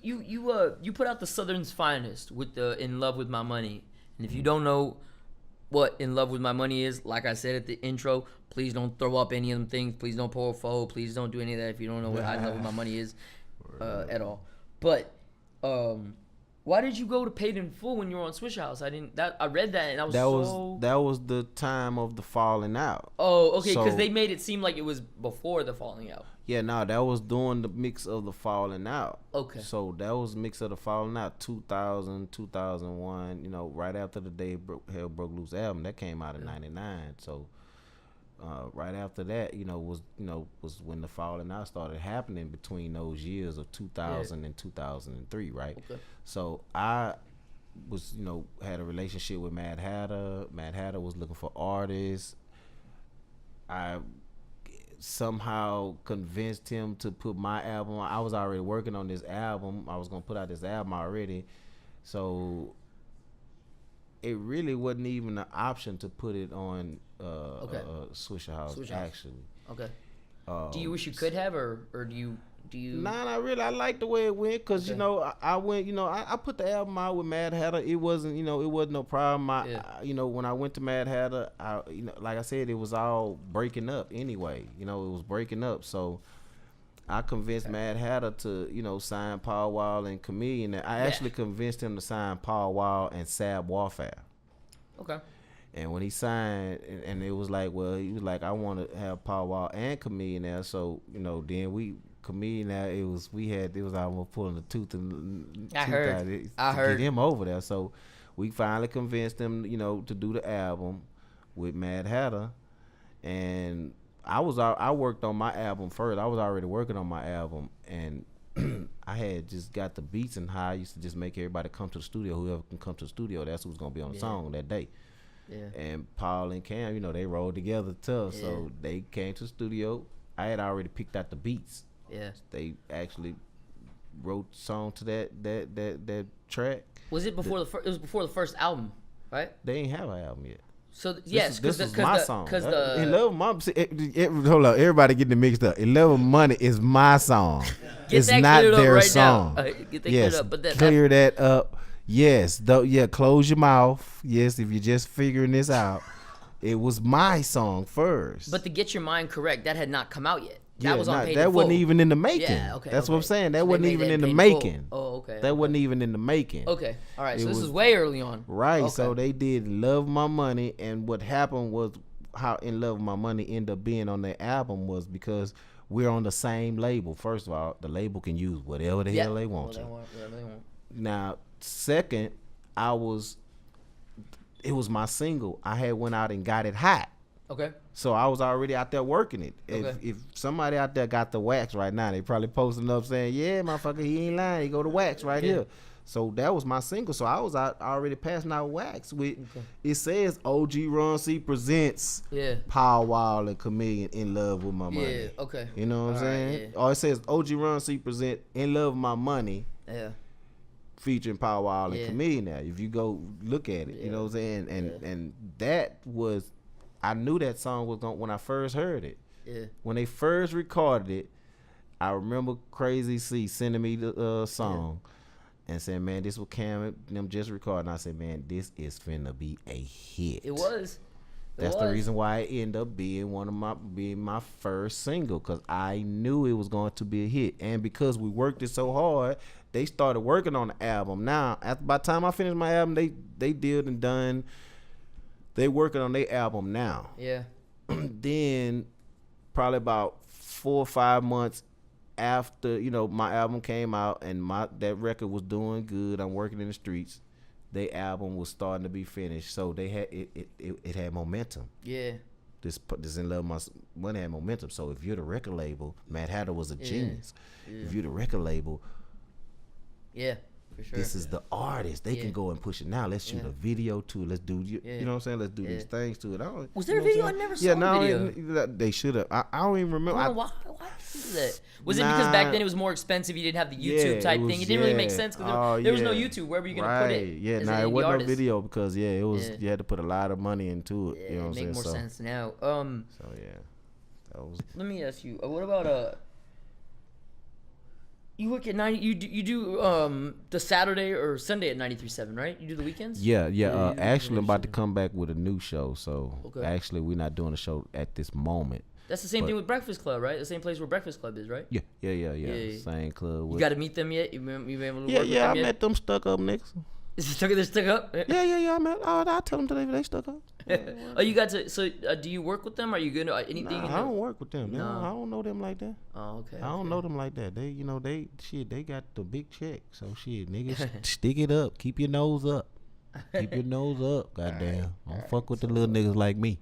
you put out the Southern's Finest with the In Love With My Money, and if you don't know what In Love With My Money is, like I said at the intro, please don't throw up any of them things. Please don't pour a foe. Please don't do any of that if you don't know what I Love With My Money is at all. But why did you go to Paid in Full when you were on Swisha House? I read that and I was that was the time of the falling out. Oh, okay, because they made it seem like it was before the falling out. Yeah, no, that was during the mix of the falling out. Okay. So that was mix of the falling out, 2000, 2001, you know, right after the Day Hell Broke Loose album. That came out in 99. So right after that, was when the falling out started happening between those years of 2000 and 2003, right? Okay. So I was, had a relationship with Mad Hatter. Mad Hatter was looking for artists. I somehow convinced him to put my album. I was already working on this album. I was gonna put out this album already, so it really wasn't even an option to put it on Swisha House. Actually, okay. Do you wish you could have, or do you? Nah, not really. I like the way it went because I went. I put the album out with Mad Hatter. It wasn't it wasn't no problem. When I went to Mad Hatter, like I said, it was all breaking up anyway. It was breaking up. So I convinced Mad Hatter to sign Paul Wall and Chamillionaire. I actually convinced him to sign Paul Wall and Sab Warfare. Okay. And when he signed, and it was like, well, he was like, I want to have Paul Wall and Chamillionaire. So then Chamillionaire, it was almost pulling the tooth and I heard get him over there. So we finally convinced him, to do the album with Mad Hatter, and I worked on my album first. I was already working on my album, and I had just got the beats and how I used to just make everybody come to the studio. Whoever can come to the studio, that's who's gonna be on the song that day. Yeah. And Paul and Cam, they rolled together tough, so they came to the studio. I had already picked out the beats. Yeah, they actually wrote song to that track. Was it before it was before the first album, right? They ain't have an album yet. So yes, this was my song. In Love Money, hold up, everybody getting it mixed up. In Love Money is my song. It's not their song. Get that cleared up, but clear that up. Yes, close your mouth. Yes, if you're just figuring this out, it was my song first. But to get your mind correct, that had not come out yet. That was on Paid in That Full. wasn't even in the making. Yeah, okay. That's what I'm saying. That So wasn't even in the making. Oh, okay. That wasn't even in the making. Okay. All right. So this is way early on. Right. Okay. So they did Love My Money, and what happened was how In Love My Money ended up being on their album was because we're on the same label. First of all, the label can use whatever the hell they want to. Whatever they want. Now, second, it was my single. I had went out and got it hot. Okay. So I was already out there working it. Okay. If somebody out there got the wax right now, they probably posting up saying, "Yeah, motherfucker, he ain't lying. He go to wax right here." So that was my single. So I was out already passing out wax with. It says OG Ron C presents. Paul Wall and Chameleon In Love With My Money. Yeah. Okay. You know what I'm saying? Or it says OG Ron C present In Love With My Money. Yeah. Featuring Paul Wall and Chameleon. Now, if you go look at it, you know what I'm saying, and that was. I knew that song was going when I first heard it. Yeah. When they first recorded it, I remember Crazy C sending me the song and saying, "Man, this was Cam and them just recording." I said, "Man, this is finna be a hit." It was. That's the reason why it ended up being my first single, because I knew it was going to be a hit, and because we worked it so hard, they started working on the album. Now, by the time I finished my album, they did and done. They working on their album now. Yeah. Then probably about 4 or 5 months after, my album came out and that record was doing good. I'm working in the streets. Their album was starting to be finished, so they had it had momentum. Yeah. This In Love My Money had momentum. So if you're the record label, Mad Hatter was a genius. Yeah. If you're the record label, for sure. This is the artist. They can go and push it. Now let's shoot a video to it. Let's do you know what I'm saying? Let's do these things to it. Was there a video? I never saw a video. They should have. I don't even remember. Why is that? Was it because back then it was more expensive? You didn't have the YouTube type thing. It didn't really make sense because there was no YouTube. Where were you gonna put it? Yeah, it wasn't no video because it was you had to put a lot of money into it. You know what I'm saying? Make more sense now. So yeah, that was. Let me ask you. What about You work at 90. You do the Saturday or Sunday at 93.7, right? You do the weekends. Yeah. Actually, I'm about to come back with a new show. So Okay. actually, we're not doing a show at this moment. That's the same thing with Breakfast Club, right? The same place where Breakfast Club is, right? Yeah. Yeah. Same club. You got to meet them yet? You been able to Yeah, work with I them yet? met them stuck up niggas. They're stuck up. Yeah. I met. Oh, I tell them today they stuck up. Oh, you got to. So, do you work with them? Are you gonna anything? Nah, I don't work with them. No. I don't know them like that. Oh, okay. I don't know them like that. They, they got the big check. So shit, niggas, stick it up. Keep your nose up. Keep your nose up. Goddamn. Don't fuck with the little niggas like me.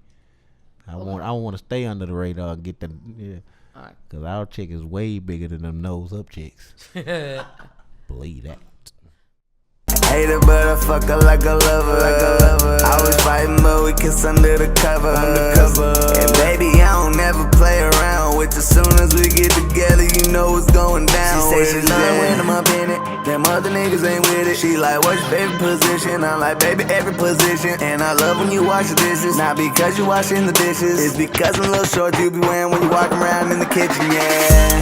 I want to stay under the radar and get the All right. Cause our chick is way bigger than them nose up chicks. Believe that. Hate her, but I fuck her like a lover. I was fighting, but we kiss under the cover. And baby, I don't ever play around with you. Soon as we get together, you know what's going down. She say she love when I'm up in it. Them other niggas ain't with it. She like, what's your favorite position? I'm like, baby, every position. And I love when you wash the dishes. Not because you washing the dishes. It's because them little shorts you be wearing when you walking around in the kitchen, yeah.